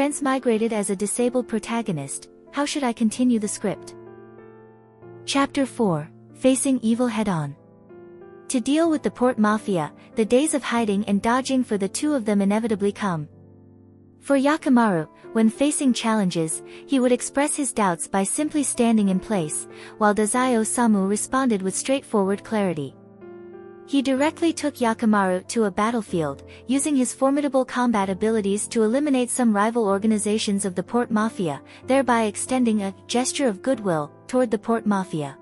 Transmigrated as a disabled protagonist. How should I continue the script? Chapter 4, Facing Evil Head-On. To deal with the port mafia, the days of hiding and dodging for the two of them inevitably come. For Yakimaru, when facing challenges, he would express his doubts by simply standing in place, while Tezuka Osamu responded with straightforward clarity. He directly took Yakimaru to a battlefield, using his formidable combat abilities to eliminate some rival organizations of the port mafia, thereby extending a gesture of goodwill toward the port mafia.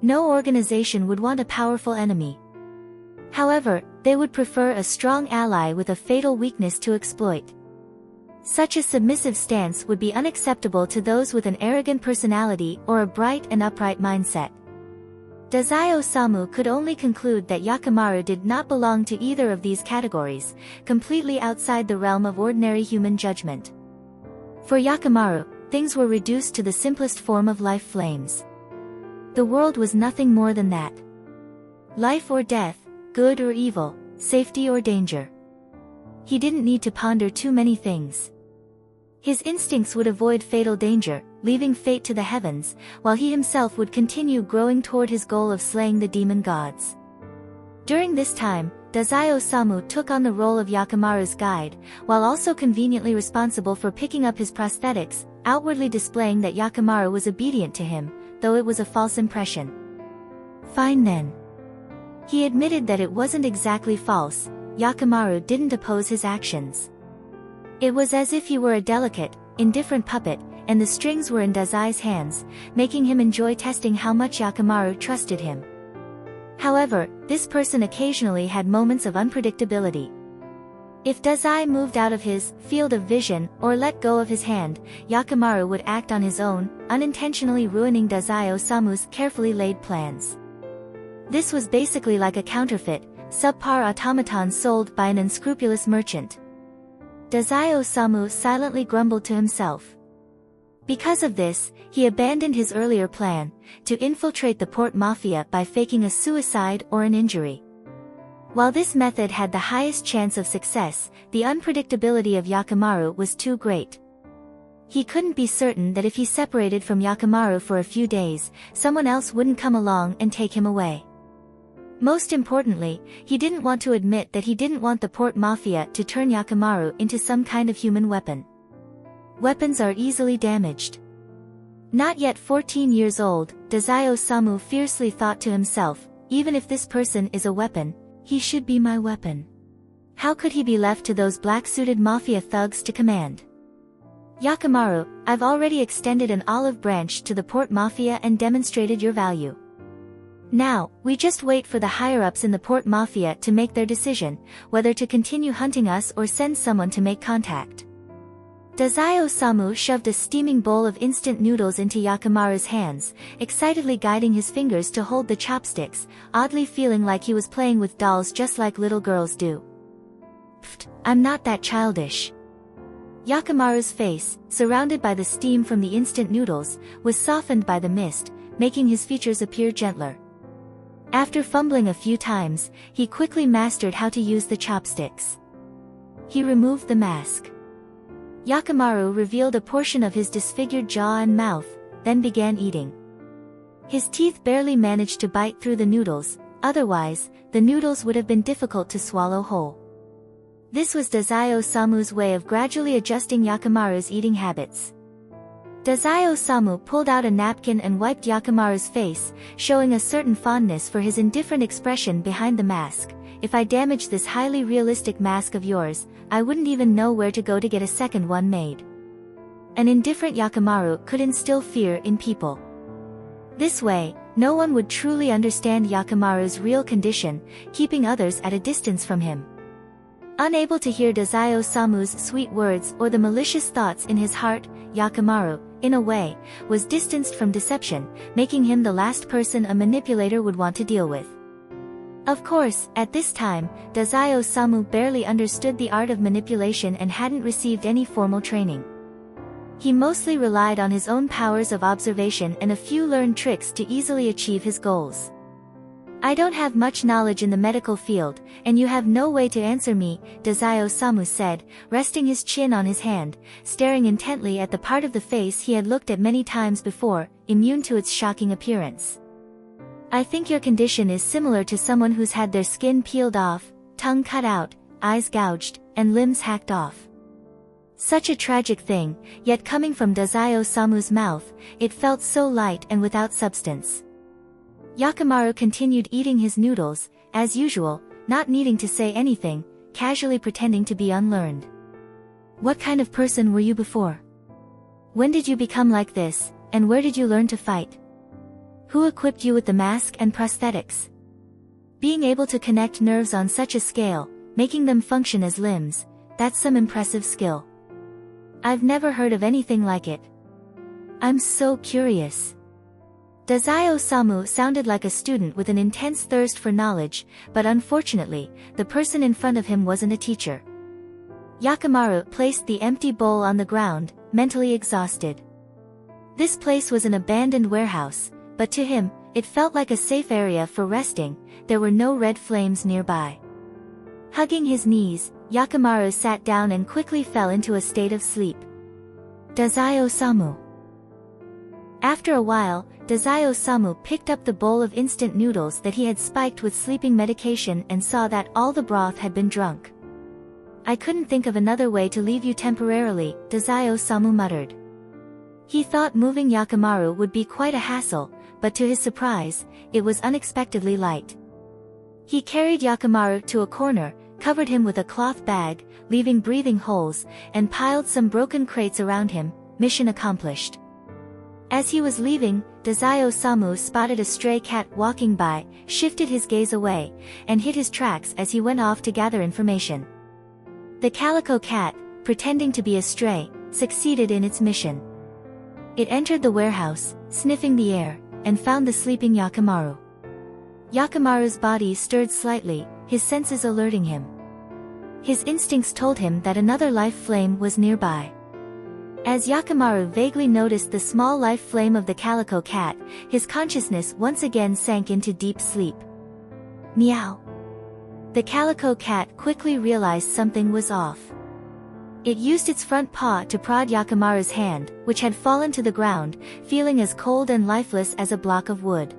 No organization would want a powerful enemy. However, they would prefer a strong ally with a fatal weakness to exploit. Such a submissive stance would be unacceptable to those with an arrogant personality or a bright and upright mindset. Tezuka Osamu could only conclude that Yakimaru did not belong to either of these categories, completely outside the realm of ordinary human judgment. For Yakimaru, things were reduced to the simplest form of life flames. The world was nothing more than that. Life or death, good or evil, safety or danger. He didn't need to ponder too many things. His instincts would avoid fatal danger, leaving fate to the heavens, while he himself would continue growing toward his goal of slaying the demon gods. During this time, Tezuka Osamu took on the role of Yakimaru's guide, while also conveniently responsible for picking up his prosthetics, outwardly displaying that Yakimaru was obedient to him, though it was a false impression. Fine then. He admitted that it wasn't exactly false. Yakimaru didn't oppose his actions. It was as if he were a delicate, indifferent puppet, and the strings were in Tezuka's hands, making him enjoy testing how much Yakimaru trusted him. However, this person occasionally had moments of unpredictability. If Tezuka moved out of his field of vision or let go of his hand, Yakimaru would act on his own, unintentionally ruining Tezuka Osamu's carefully laid plans. This was basically like a counterfeit, subpar automaton sold by an unscrupulous merchant. Tezuka Osamu silently grumbled to himself. Because of this, he abandoned his earlier plan, to infiltrate the port mafia by faking a suicide or an injury. While this method had the highest chance of success, the unpredictability of Yakimaru was too great. He couldn't be certain that if he separated from Yakimaru for a few days, someone else wouldn't come along and take him away. Most importantly, he didn't want to admit that he didn't want the port mafia to turn Yakimaru into some kind of human weapon. Weapons are easily damaged. Not yet 14 years old, Tezuka Osamu fiercely thought to himself, even if this person is a weapon, he should be my weapon. How could he be left to those black-suited mafia thugs to command? Yakimaru, I've already extended an olive branch to the port mafia and demonstrated your value. Now, we just wait for the higher-ups in the port mafia to make their decision, whether to continue hunting us or send someone to make contact. Tezuka Osamu shoved a steaming bowl of instant noodles into Yakimaru's hands, excitedly guiding his fingers to hold the chopsticks, oddly feeling like he was playing with dolls just like little girls do. Pfft, I'm not that childish. Yakimaru's face, surrounded by the steam from the instant noodles, was softened by the mist, making his features appear gentler. After fumbling a few times, he quickly mastered how to use the chopsticks. He removed the mask. Yakimaru revealed a portion of his disfigured jaw and mouth, then began eating. His teeth barely managed to bite through the noodles, otherwise, the noodles would have been difficult to swallow whole. This was Tezuka Osamu's way of gradually adjusting Yakimaru's eating habits. Tezuka Osamu pulled out a napkin and wiped Yakimaru's face, showing a certain fondness for his indifferent expression behind the mask. If I damage this highly realistic mask of yours, I wouldn't even know where to go to get a second one made. An indifferent Yakimaru could instill fear in people. This way, no one would truly understand Yakimaru's real condition, keeping others at a distance from him. Unable to hear Tezuka Osamu's sweet words or the malicious thoughts in his heart, Yakimaru, in a way, was distanced from deception, making him the last person a manipulator would want to deal with. Of course, at this time, Tezuka Osamu barely understood the art of manipulation and hadn't received any formal training. He mostly relied on his own powers of observation and a few learned tricks to easily achieve his goals. I don't have much knowledge in the medical field, and you have no way to answer me, Tezuka Osamu said, resting his chin on his hand, staring intently at the part of the face he had looked at many times before, immune to its shocking appearance. I think your condition is similar to someone who's had their skin peeled off, tongue cut out, eyes gouged, and limbs hacked off. Such a tragic thing, yet coming from Tezuka Osamu's mouth, it felt so light and without substance. Yakimaru continued eating his noodles, as usual, not needing to say anything, casually pretending to be unlearned. What kind of person were you before? When did you become like this, and where did you learn to fight? Who equipped you with the mask and prosthetics? Being able to connect nerves on such a scale, making them function as limbs, that's some impressive skill. I've never heard of anything like it. I'm so curious. Tezuka Osamu sounded like a student with an intense thirst for knowledge, but unfortunately, the person in front of him wasn't a teacher. Yakimaru placed the empty bowl on the ground, mentally exhausted. This place was an abandoned warehouse, but to him, it felt like a safe area for resting. There were no red flames nearby. Hugging his knees, Yakimaru sat down and quickly fell into a state of sleep. Tezuka Osamu. After a while, Tezuka Osamu picked up the bowl of instant noodles that he had spiked with sleeping medication and saw that all the broth had been drunk. I couldn't think of another way to leave you temporarily, Tezuka Osamu muttered. He thought moving Yakimaru would be quite a hassle, but to his surprise, it was unexpectedly light. He carried Yakimaru to a corner, covered him with a cloth bag, leaving breathing holes, and piled some broken crates around him. Mission accomplished. As he was leaving, Tezuka Osamu spotted a stray cat walking by, shifted his gaze away, and hit his tracks as he went off to gather information. The calico cat, pretending to be a stray, succeeded in its mission. It entered the warehouse, sniffing the air, and found the sleeping Yakimaru. Yakimaru's body stirred slightly, his senses alerting him. His instincts told him that another life flame was nearby. As Yakimaru vaguely noticed the small life flame of the calico cat, his consciousness once again sank into deep sleep. Meow. The calico cat quickly realized something was off. It used its front paw to prod Yakimaru's hand, which had fallen to the ground, feeling as cold and lifeless as a block of wood.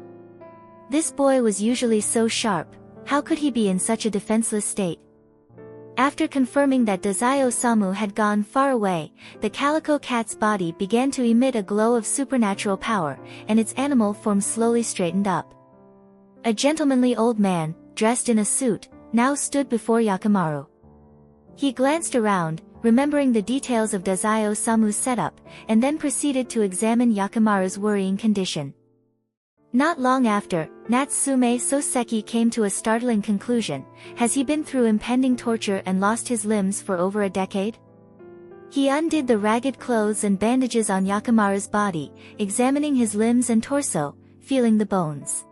This boy was usually so sharp, how could he be in such a defenseless state? After confirming that Tezuka Osamu had gone far away, the calico cat's body began to emit a glow of supernatural power, and its animal form slowly straightened up. A gentlemanly old man, dressed in a suit, now stood before Yakimaru. He glanced around, remembering the details of Tezuka Osamu's setup, and then proceeded to examine Yakimaru's worrying condition. Not long after, Natsume Soseki came to a startling conclusion. Has he been through impending torture and lost his limbs for over a decade? He undid the ragged clothes and bandages on Yakimaru's body, examining his limbs and torso, feeling the bones.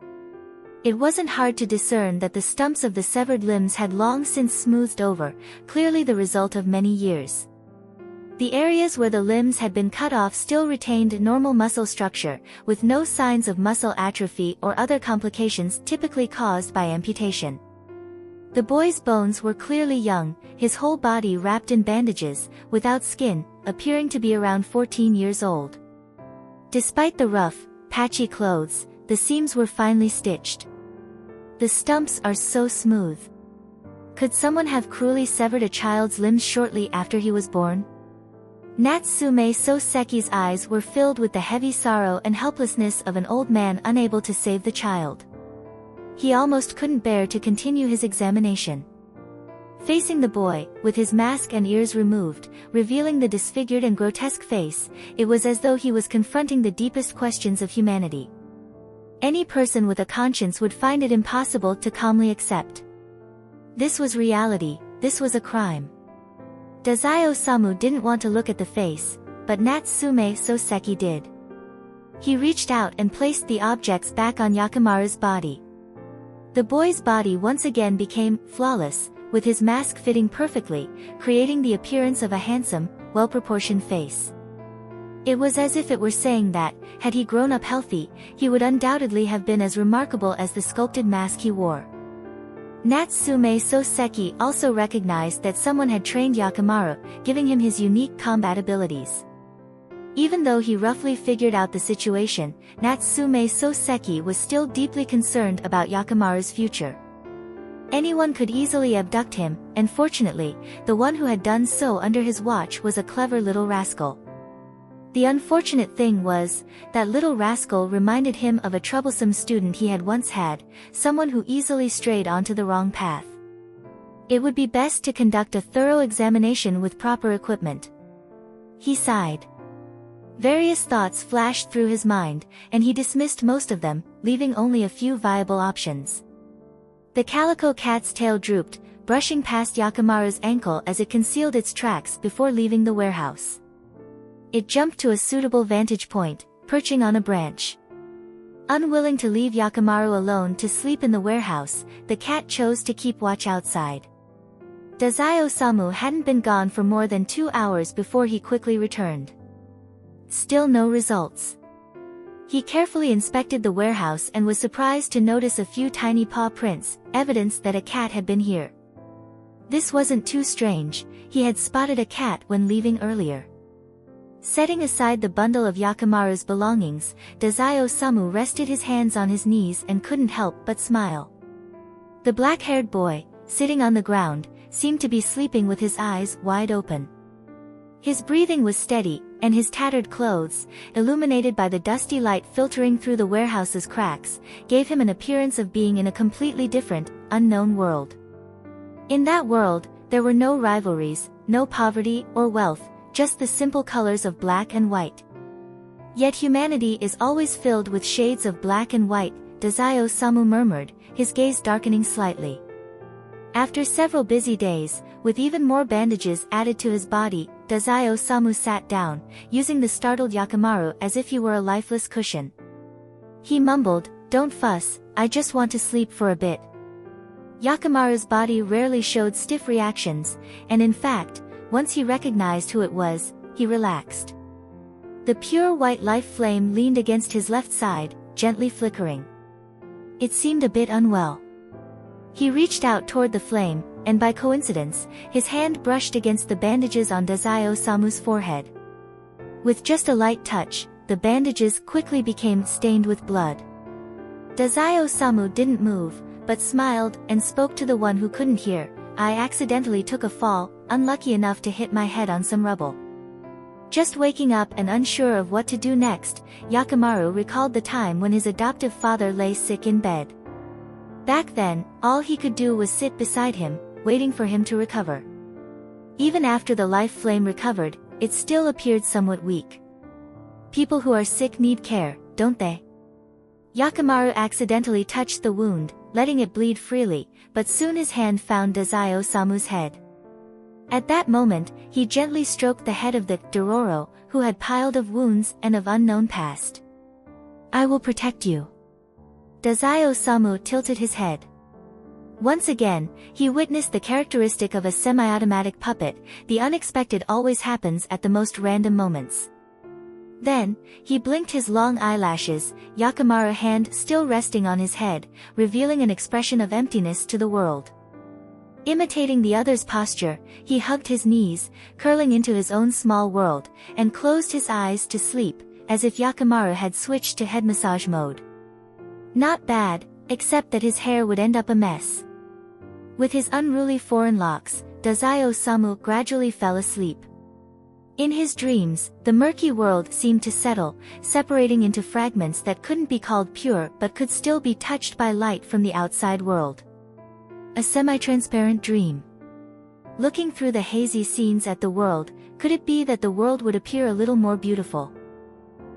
It wasn't hard to discern that the stumps of the severed limbs had long since smoothed over, clearly the result of many years. The areas where the limbs had been cut off still retained normal muscle structure, with no signs of muscle atrophy or other complications typically caused by amputation. The boy's bones were clearly young, his whole body wrapped in bandages, without skin, appearing to be around 14 years old. Despite the rough, patchy clothes, the seams were finely stitched. The stumps are so smooth. Could someone have cruelly severed a child's limbs shortly after he was born? Natsume Soseki's eyes were filled with the heavy sorrow and helplessness of an old man unable to save the child. He almost couldn't bear to continue his examination. Facing the boy, with his mask and ears removed, revealing the disfigured and grotesque face, it was as though he was confronting the deepest questions of humanity. Any person with a conscience would find it impossible to calmly accept. This was reality, this was a crime. Tezuka Osamu didn't want to look at the face, but Natsume Soseki did. He reached out and placed the objects back on Yakimaru's body. The boy's body once again became flawless, with his mask fitting perfectly, creating the appearance of a handsome, well-proportioned face. It was as if it were saying that, had he grown up healthy, he would undoubtedly have been as remarkable as the sculpted mask he wore. Natsume Soseki also recognized that someone had trained Yakimaru, giving him his unique combat abilities. Even though he roughly figured out the situation, Natsume Soseki was still deeply concerned about Yakimaru's future. Anyone could easily abduct him, and fortunately, the one who had done so under his watch was a clever little rascal. The unfortunate thing was, that little rascal reminded him of a troublesome student he had once had, someone who easily strayed onto the wrong path. It would be best to conduct a thorough examination with proper equipment. He sighed. Various thoughts flashed through his mind, and he dismissed most of them, leaving only a few viable options. The calico cat's tail drooped, brushing past Yakimaru's ankle as it concealed its tracks before leaving the warehouse. It jumped to a suitable vantage point, perching on a branch. Unwilling to leave Yakimaru alone to sleep in the warehouse, the cat chose to keep watch outside. Tezuka Osamu hadn't been gone for more than 2 hours before he quickly returned. Still no results. He carefully inspected the warehouse and was surprised to notice a few tiny paw prints, evidence that a cat had been here. This wasn't too strange, he had spotted a cat when leaving earlier. Setting aside the bundle of Yakimaru's belongings, Tezuka Osamu rested his hands on his knees and couldn't help but smile. The black-haired boy, sitting on the ground, seemed to be sleeping with his eyes wide open. His breathing was steady, and his tattered clothes, illuminated by the dusty light filtering through the warehouse's cracks, gave him an appearance of being in a completely different, unknown world. In that world, there were no rivalries, no poverty or wealth, just the simple colors of black and white. Yet humanity is always filled with shades of black and white, Tezuka Osamu murmured, his gaze darkening slightly. After several busy days, with even more bandages added to his body, Tezuka Osamu sat down, using the startled Yakimaru as if he were a lifeless cushion. He mumbled, "Don't fuss, I just want to sleep for a bit." Yakimaru's body rarely showed stiff reactions, and in fact, once he recognized who it was, he relaxed. The pure white life flame leaned against his left side, gently flickering. It seemed a bit unwell. He reached out toward the flame, and by coincidence, his hand brushed against the bandages on Tezuka Osamu's forehead. With just a light touch, the bandages quickly became stained with blood. Tezuka Osamu didn't move, but smiled and spoke to the one who couldn't hear. "I accidentally took a fall, unlucky enough to hit my head on some rubble." Just waking up and unsure of what to do next, Yakimaru recalled the time when his adoptive father lay sick in bed. Back then, all he could do was sit beside him, waiting for him to recover. Even after the life flame recovered, it still appeared somewhat weak. People who are sick need care, don't they? Yakimaru accidentally touched the wound, letting it bleed freely, but soon his hand found Tezuka Osamu's head. At that moment, he gently stroked the head of the Dororo, who had piled of wounds and of unknown past. "I will protect you." Tezuka Osamu tilted his head. Once again, he witnessed the characteristic of a semi-automatic puppet, the unexpected always happens at the most random moments. Then, he blinked his long eyelashes, Yakimaru's hand still resting on his head, revealing an expression of emptiness to the world. Imitating the other's posture, he hugged his knees, curling into his own small world, and closed his eyes to sleep, as if Yakimaru had switched to head massage mode. Not bad, except that his hair would end up a mess. With his unruly foreign locks, Tezuka Osamu gradually fell asleep. In his dreams, the murky world seemed to settle, separating into fragments that couldn't be called pure but could still be touched by light from the outside world. A semi-transparent dream. Looking through the hazy scenes at the world, could it be that the world would appear a little more beautiful?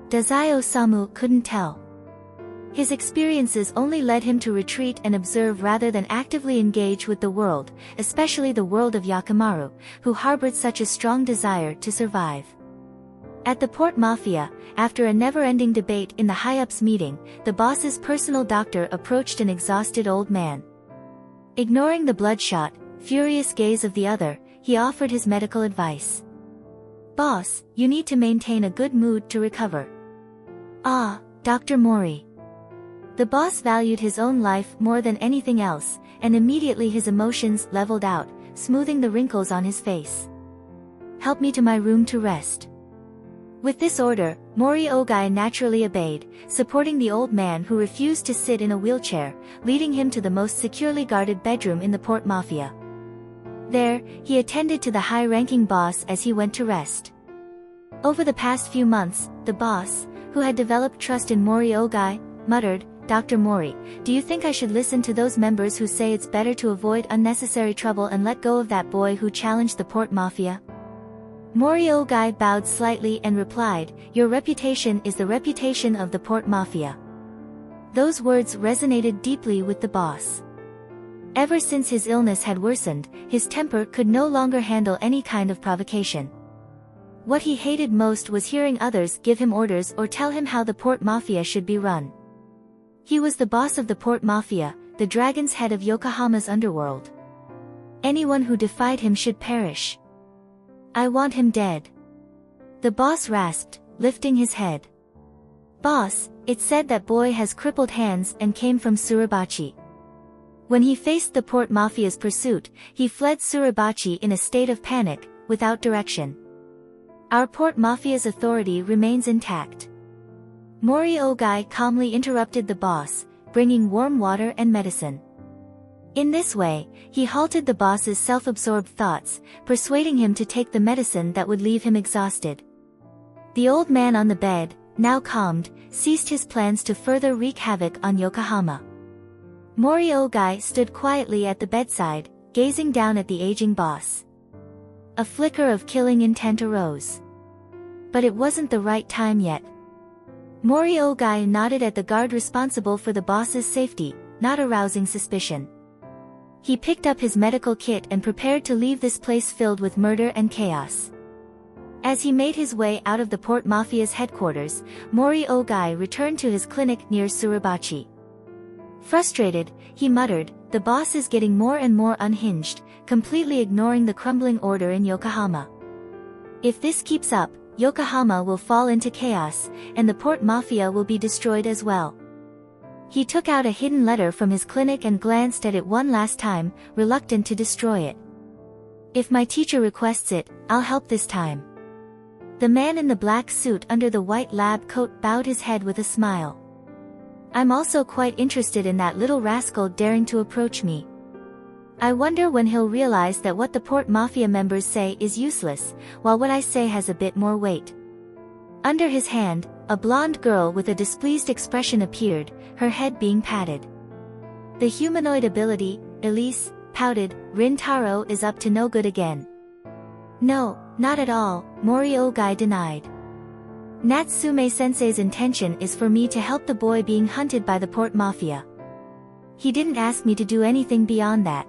Tezuka Osamu couldn't tell. His experiences only led him to retreat and observe rather than actively engage with the world, especially the world of Yakimaru, who harbored such a strong desire to survive. At the Port Mafia, after a never-ending debate in the high-ups meeting, the boss's personal doctor approached an exhausted old man. Ignoring the bloodshot, furious gaze of the other, he offered his medical advice. Boss, you need to maintain a good mood to recover. Ah, Dr. Mori. The boss valued his own life more than anything else, and immediately his emotions leveled out, smoothing the wrinkles on his face. Help me to my room to rest. With this order, Mori Ogai naturally obeyed, supporting the old man who refused to sit in a wheelchair, leading him to the most securely guarded bedroom in the Port Mafia. There, he attended to the high-ranking boss as he went to rest. Over the past few months, the boss, who had developed trust in Mori Ogai, muttered, Dr. Mori, do you think I should listen to those members who say it's better to avoid unnecessary trouble and let go of that boy who challenged the Port Mafia? Mori Ogai bowed slightly and replied, your reputation is the reputation of the Port Mafia. Those words resonated deeply with the boss. Ever since his illness had worsened, his temper could no longer handle any kind of provocation. What he hated most was hearing others give him orders or tell him how the Port Mafia should be run. He was the boss of the Port Mafia, the dragon's head of Yokohama's underworld. Anyone who defied him should perish. I want him dead. The boss rasped, lifting his head. Boss, it said that boy has crippled hands and came from Suribachi. When he faced the Port Mafia's pursuit, he fled Suribachi in a state of panic, without direction. Our Port Mafia's authority remains intact. Mori Ogai calmly interrupted the boss, bringing warm water and medicine. In this way, he halted the boss's self-absorbed thoughts, persuading him to take the medicine that would leave him exhausted. The old man on the bed, now calmed, ceased his plans to further wreak havoc on Yokohama. Mori Ogai stood quietly at the bedside, gazing down at the aging boss. A flicker of killing intent arose. But it wasn't the right time yet. Mori Ogai nodded at the guard responsible for the boss's safety, not arousing suspicion. He picked up his medical kit and prepared to leave this place filled with murder and chaos. As he made his way out of the Port Mafia's headquarters, Mori Ogai returned to his clinic near Suribachi. Frustrated, he muttered, the boss is getting more and more unhinged, completely ignoring the crumbling order in Yokohama. If this keeps up, Yokohama will fall into chaos, and the Port Mafia will be destroyed as well. He took out a hidden letter from his clinic and glanced at it one last time, reluctant to destroy it. If my teacher requests it, I'll help this time. The man in the black suit under the white lab coat bowed his head with a smile. I'm also quite interested in that little rascal daring to approach me. I wonder when he'll realize that what the Port Mafia members say is useless, while what I say has a bit more weight. Under his hand, a blonde girl with a displeased expression appeared, her head being patted. The humanoid ability, Elise, pouted, Rintaro is up to no good again. No, not at all, Mori Ogai denied. Natsume-sensei's intention is for me to help the boy being hunted by the Port Mafia. He didn't ask me to do anything beyond that.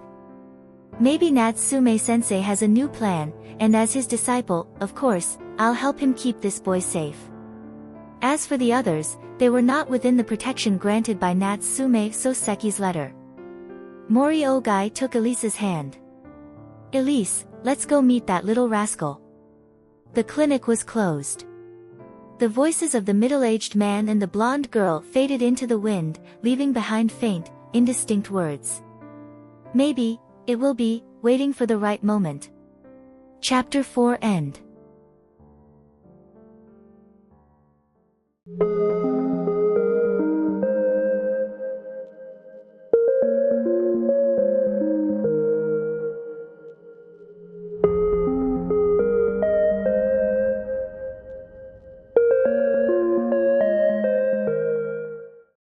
Maybe Natsume-sensei has a new plan, and as his disciple, of course, I'll help him keep this boy safe. As for the others, they were not within the protection granted by Natsume Soseki's letter. Mori Ogai took Elise's hand. Elise, let's go meet that little rascal. The clinic was closed. The voices of the middle-aged man and the blonde girl faded into the wind, leaving behind faint, indistinct words. Maybe, it will be, waiting for the right moment. Chapter 4 End.